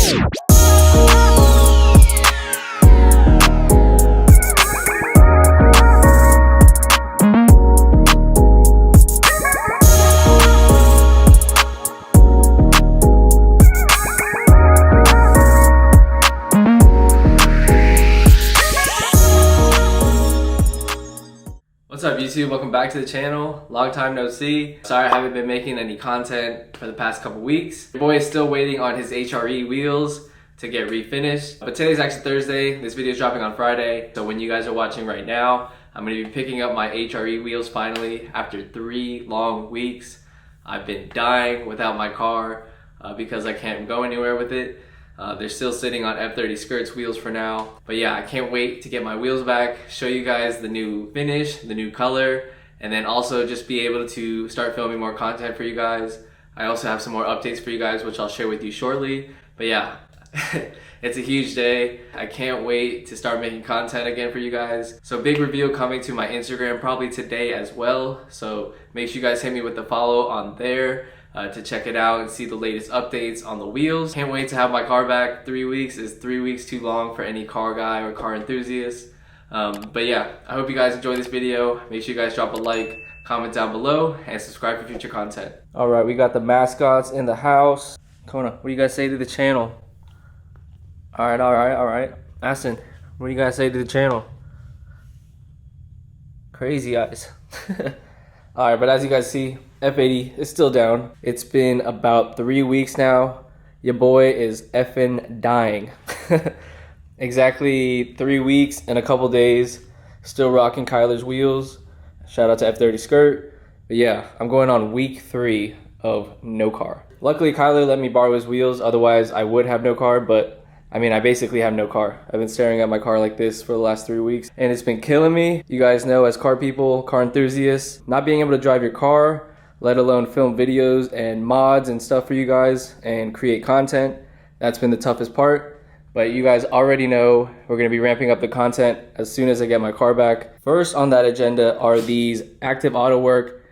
What's up YouTube? Welcome back to the channel. Long time no see. Sorry I haven't been making any content for the past couple weeks. Your boy is still waiting on his HRE wheels to get refinished. But today's actually Thursday. This video is dropping on Friday. So when you guys are watching right now, I'm going to be picking up my HRE wheels finally after 3 long weeks. I've been dying without my car because I can't go anywhere with it. They're still sitting on F80 skirts wheels for now. But yeah, I can't wait to get my wheels back, show you guys the new finish, the new color, and then also just be able to start filming more content for you guys. I also have some more updates for you guys, which I'll share with you shortly. But yeah, it's a huge day. I can't wait to start making content again for you guys. So big reveal coming to my Instagram probably today as well. So make sure you guys hit me with the follow on there. To check it out and see the latest updates on the wheels. Can't wait to have my car back. 3 weeks is 3 weeks too long for any car guy or car enthusiast. But yeah, I hope you guys enjoy this video. Make sure you guys drop a like, comment down below, and subscribe for future content. All right, we got the mascots in the house. Kona, what do you guys say to the channel? All right. Aston, what do you guys say to the channel? Crazy eyes. All right, but as you guys see, F80 is still down. It's been about 3 weeks now. Your boy is effing dying. Exactly 3 weeks and a couple days. Still rocking Kyler's wheels. Shout out to F30 skirt. But yeah, I'm going on week 3 of no car. Luckily, Kyler let me borrow his wheels. Otherwise, I would have no car, but I mean, I basically have no car. I've been staring at my car like this for the last 3 weeks, and it's been killing me. You guys know, as car people, car enthusiasts, not being able to drive your car, let alone film videos and mods and stuff for you guys and create content, that's been the toughest part. But you guys already know we're gonna be ramping up the content as soon as I get my car back. First on that agenda are these Active Auto Work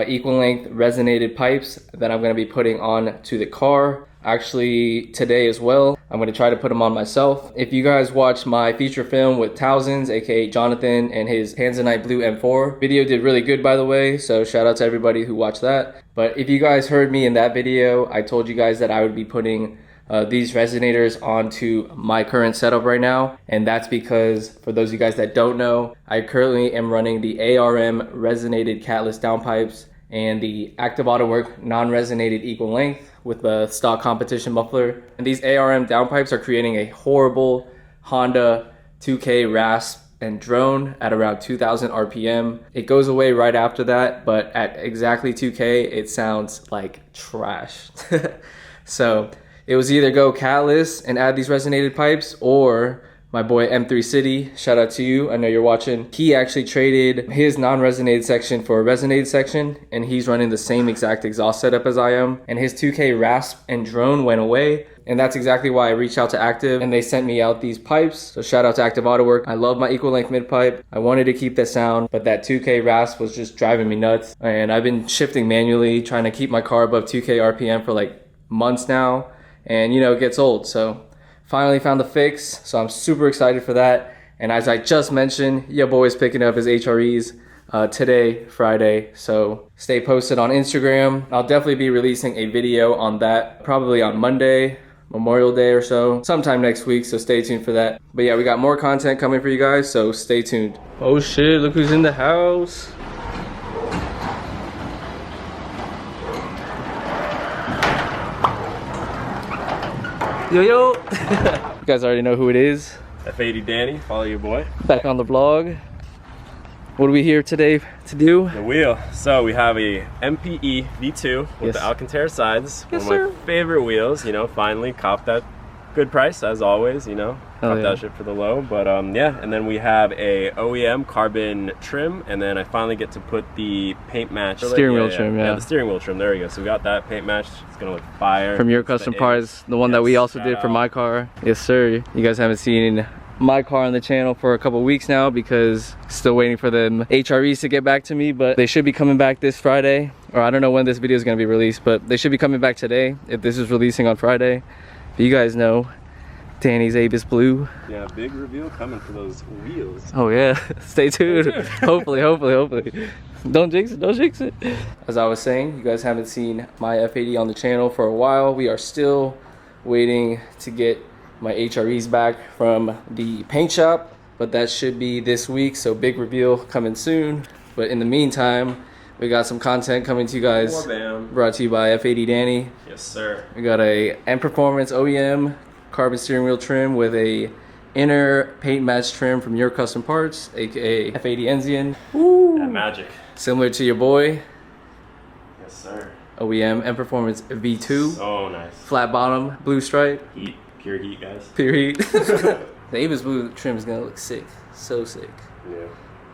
equal length resonated pipes that I'm gonna be putting on to the car. Actually today as well. I'm going to try to put them on myself. If you guys watched my feature film with Thousands, aka Jonathan, and his Tanzanite Blue M4, video did really good, by the way, so shout out to everybody who watched that. But if you guys heard me in that video, I told you guys that I would be putting these resonators onto my current setup right now, and that's because, for those of you guys that don't know, I currently am running the ARM resonated catless downpipes and the Active Auto Work non-resonated equal length with the stock competition muffler. And these ARM downpipes are creating a horrible Honda 2K rasp and drone at around 2000 RPM. It goes away right after that, but at exactly 2K, it sounds like trash. So it was either go catless and add these resonated pipes, or my boy M3 City, shout out to you, I know you're watching. He actually traded his non-resonated section for a resonated section, and he's running the same exact exhaust setup as I am. And his 2K rasp and drone went away, and that's exactly why I reached out to Active, and they sent me out these pipes. So shout out to Active Auto Work. I love my equal length mid pipe. I wanted to keep the sound, but that 2K rasp was just driving me nuts. And I've been shifting manually, trying to keep my car above 2K RPM for like months now, and you know, it gets old. So finally found the fix, so I'm super excited for that. And as I just mentioned, your boy's picking up his HREs today, Friday, so stay posted on Instagram. I'll definitely be releasing a video on that probably on Monday, Memorial Day or so, sometime next week, so stay tuned for that. But yeah, we got more content coming for you guys, so stay tuned. Oh shit, look who's in the house. Yo. You guys already know who it is. F80 Danny, follow your boy. Back on the vlog. What are we here today to do? The wheel. So we have a MPE V2 with the Alcantara sides. Yes, one of my favorite wheels, you know, finally copped that good price as always, you know. Copped that shit for the low, but yeah. And then we have a OEM carbon trim, and then I finally get to put the paint match steering wheel trim. Yeah, the steering wheel trim. There we go. So we got that paint match. It's gonna look fire. From your custom parts, the one that we also did for my car. Yes, sir. You guys haven't seen my car on the channel for a couple weeks now because still waiting for them HREs to get back to me, but they should be coming back this Friday, or I don't know when this video is going to be released, but they should be coming back today if this is releasing on Friday. But you guys know Danny's Avus Blue. Yeah, big reveal coming for those wheels. Oh yeah, stay tuned. hopefully. Don't jinx it, don't jinx it. As I was saying, you guys haven't seen my F80 on the channel for a while. We are still waiting to get my HREs back from the paint shop, but that should be this week, so big reveal coming soon. But in the meantime, we got some content coming to you guys, brought to you by F80 Danny. Yes, sir. We got a M Performance OEM carbon steering wheel trim with a inner paint match trim from Your Custom Parts, aka F80 Enzian. Woo! That magic. Similar to your boy. Yes, sir. OEM M Performance V2. So nice. Flat bottom, blue stripe. Heat, pure heat, guys. Pure heat. The Avus Blue trim is gonna look sick. So sick. Yeah.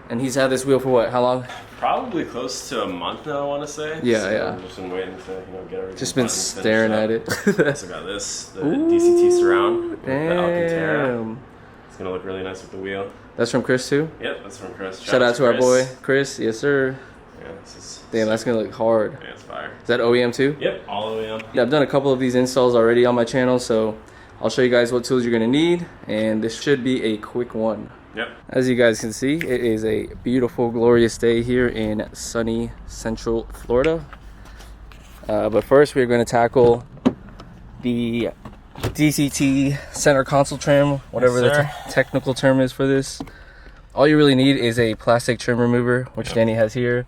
And he's had this wheel for what? How long? Probably close to a month now, I want to say. Yeah, so yeah. I've just been waiting to get everything. Just been staring at it. Also got this, the DCT surround with the Alcantara. Damn. It's gonna look really nice with the wheel. That's from Chris too? Yep, that's from Chris. Shout out to our boy Chris. Yes sir. Yeah, this is. Damn, that's gonna look hard. Yeah, it's fire. Is that OEM too? Yep, all OEM. Yeah, I've done a couple of these installs already on my channel, so I'll show you guys what tools you're gonna need, and this should be a quick one. Yep. As you guys can see, it is a beautiful, glorious day here in sunny Central Florida. But first, we're going to tackle the DCT center console trim, whatever the technical term is for this. All you really need is a plastic trim remover, which Danny has here.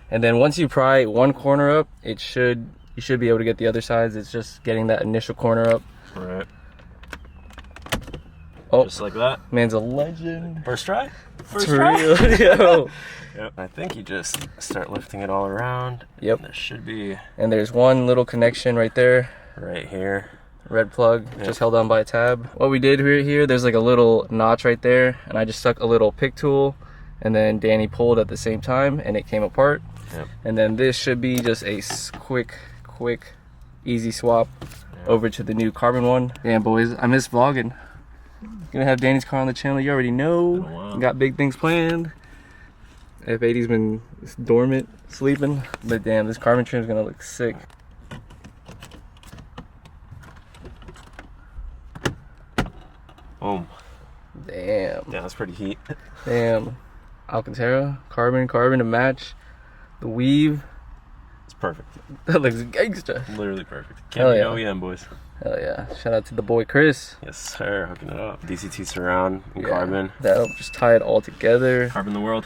And then once you pry one corner up, you should be able to get the other sides. It's just getting that initial corner up. Right. Oh, just like that. Man's a legend. First try? First For try? real, yo. Yep. I think you just start lifting it all around. Yep. There should be. And there's one little connection right there. Right here. Red plug, just held on by a tab. What we did here, there's like a little notch right there, and I just stuck a little pick tool, and then Danny pulled at the same time, and it came apart. Yep. And then this should be just a quick, easy swap over to the new carbon one. Damn, boys, I miss vlogging. Gonna have Danny's car on the channel, you already know. Got big things planned. F80's been dormant, sleeping, but damn, this carbon trim is gonna look sick. Boom. Damn. Yeah, that's pretty heat. Damn. Alcantara, carbon to match. The weave. It's perfect. That looks gangsta. Literally perfect. Can't be OEM, boys. Hell yeah. Shout out to the boy Chris. Yes, sir. Hooking it up. DCT surround and carbon. That'll just tie it all together. Carbon the world.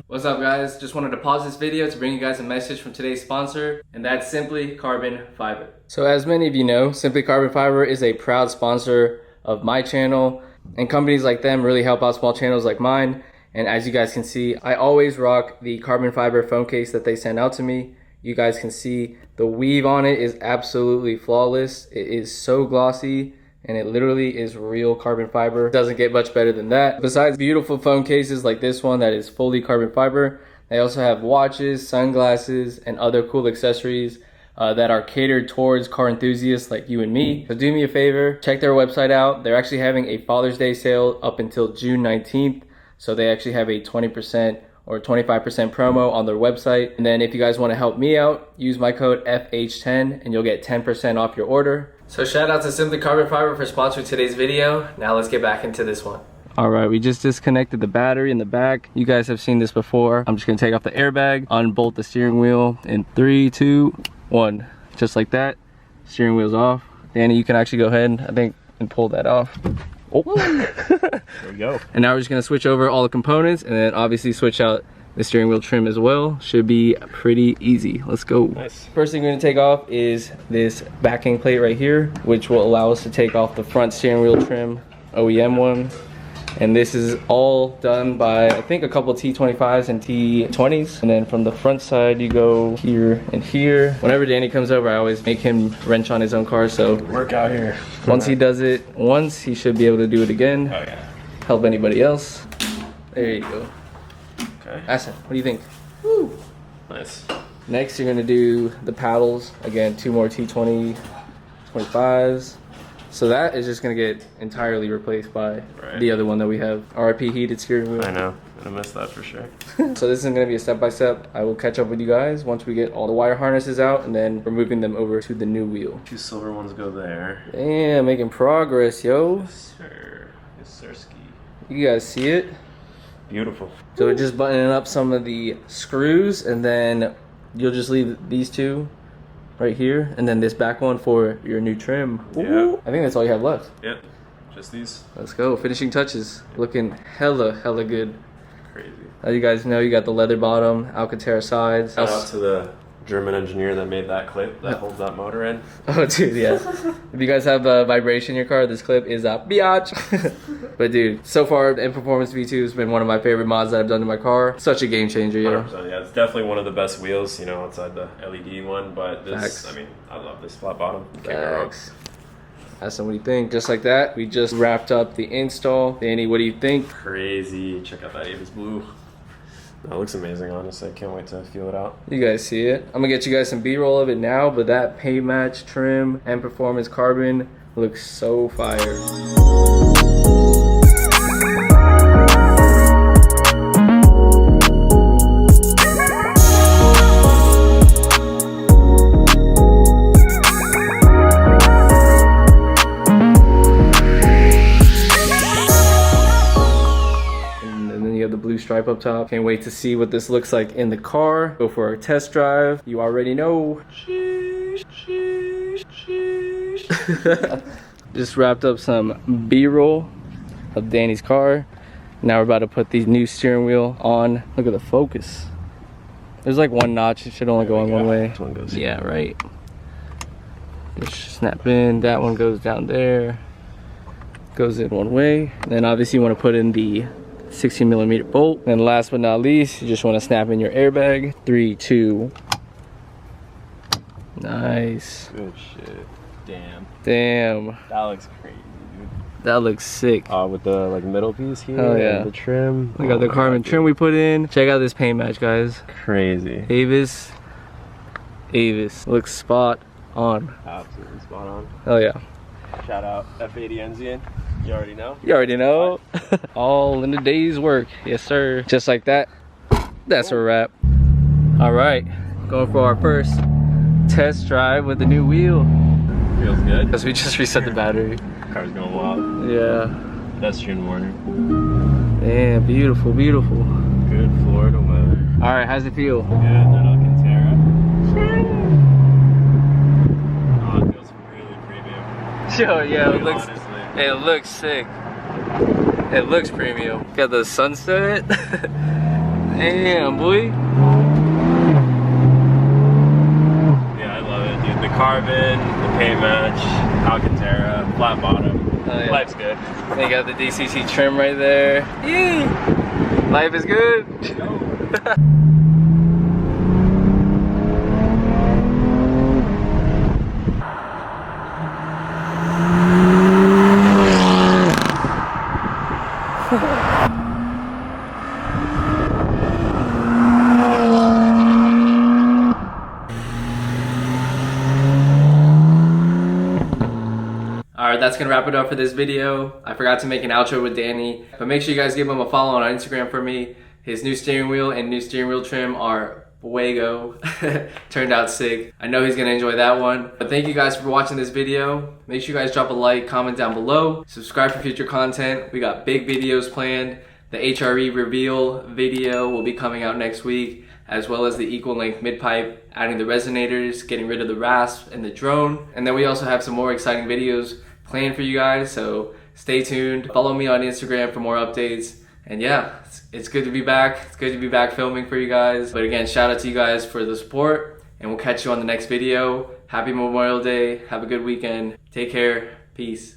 What's up, guys? Just wanted to pause this video to bring you guys a message from today's sponsor, and that's Simply Carbon Fiber. So as many of you know, Simply Carbon Fiber is a proud sponsor of my channel, and companies like them really help out small channels like mine. And as you guys can see, I always rock the carbon fiber phone case that they send out to me. You guys can see the weave on it is absolutely flawless. It is so glossy, and it literally is real carbon fiber. Doesn't get much better than that. Besides beautiful phone cases like this one that is fully carbon fiber, they also have watches, sunglasses, and other cool accessories that are catered towards car enthusiasts like you and me. So do me a favor, check their website out. They're actually having a Father's Day sale up until June 19th. So they actually have a 20% or 25% promo on their website. And then if you guys want to help me out, use my code FH10 and you'll get 10% off your order. So shout out to Simply Carbon Fiber for sponsoring today's video. Now let's get back into this one. All right, we just disconnected the battery in the back. You guys have seen this before. I'm just gonna take off the airbag, unbolt the steering wheel in 3, 2, 1. Just like that, steering wheel's off. Danny, you can actually go ahead, I think, and pull that off. Oh. There we go. And now we're just gonna switch over all the components and then obviously switch out the steering wheel trim as well. Should be pretty easy. Let's go. Nice. First thing we're gonna take off is this backing plate right here, which will allow us to take off the front steering wheel trim, OEM one. And this is all done by, I think, a couple T25s and T20s. And then from the front side, you go here and here. Whenever Danny comes over, I always make him wrench on his own car. So work out here. Once he does it once, he should be able to do it again. Oh yeah. Help anybody else. There you go. Okay. Aston, what do you think? Woo. Nice. Next, you're gonna do the paddles. Again, 2 more T20, 25s. So that is just gonna get entirely replaced by the other one that we have. RIP heated steering wheel. I know. gonna miss that for sure. So this isn't gonna be a step-by-step. I will catch up with you guys once we get all the wire harnesses out, and then we're moving them over to the new wheel. 2 silver ones go there. Damn, making progress, yo. Yes, sir. Yes, sirski. You guys see it? Beautiful. So we're just buttoning up some of the screws, and then you'll just leave these 2 right here, and then this back one for your new trim. Yeah. I think that's all you have left. Yep. Just these. Let's go. Finishing touches. Looking hella good. Crazy. As you guys know, you got the leather bottom, Alcantara sides. Shout out to the German engineer that made that clip that holds that motor in. Oh, dude, yeah. If you guys have a vibration in your car, this clip is a biatch. But dude, so far, M Performance V2 has been one of my favorite mods that I've done to my car. Such a game changer, yo. 100%, yeah, it's definitely one of the best wheels, you know, outside the LED one. But this, Facts. I mean, I love this flat bottom. Can't go wrong. Facts. Ask them what do you think. Just like that, we just wrapped up the install. Danny, what do you think? Crazy. Check out that Avus blue. That looks amazing, honestly. I can't wait to feel it out. You guys see it. I'm gonna get you guys some B-roll of it now, but that paint match trim and performance carbon looks so fire. Stripe up top. Can't wait to see what this looks like in the car. Go for a test drive. You already know. Just wrapped up some B-roll of Danny's car. Now we're about to put the new steering wheel on. Look at the focus. There's like one notch. It should only go in one way. This one goes. Yeah, right. Just snap in. That one goes down there. Goes in one way. And then obviously you want to put in the 16mm bolt. And last but not least, you just want to snap in your airbag. 3, 2. Nice. Good shit. Damn. Damn. That looks crazy, dude. That looks sick. With the like middle piece here. Oh yeah. And the trim. We got the carbon trim we put in. Check out this paint match, guys. Crazy. Avus. Looks spot on. Absolutely spot on. Oh yeah. Shout out F80 Enzian. You already know? You already know. All in the day's work. Yes, sir. Just like that. That's a wrap. All right. Going for our first test drive with the new wheel. Feels good. Because we just reset the battery. Car's going wild. Yeah. Pedestrian warning. Damn, beautiful, beautiful. Good Florida weather. All right, how's it feel? Good, that Alcantara. Oh, it feels really premium. Sure, yeah, it looks, honestly. it looks sick. It looks premium. Got the sunset. Damn, boy. Yeah, I love it, dude. The carbon, the paint match, Alcantara, flat bottom. Oh, yeah. Life's good. Then you got the DCC trim right there. Yee! Life is good. Alright, that's gonna wrap it up for this video. I forgot to make an outro with Danny, but make sure you guys give him a follow on Instagram for me. His new steering wheel and new steering wheel trim are fuego. Turned out sick. I know he's gonna enjoy that one. But thank you guys for watching this video. Make sure you guys drop a like, comment down below, subscribe for future content. We got big videos planned. The HRE reveal video will be coming out next week, as well as the equal length mid pipe, adding the resonators, getting rid of the rasp and the drone. And then we also have some more exciting videos planned for you guys, so stay tuned. Follow me on Instagram for more updates. And yeah, it's good to be back. It's good to be back filming for you guys. But again, shout out to you guys for the support, and we'll catch you on the next video. Happy Memorial Day. Have a good weekend. Take care. Peace.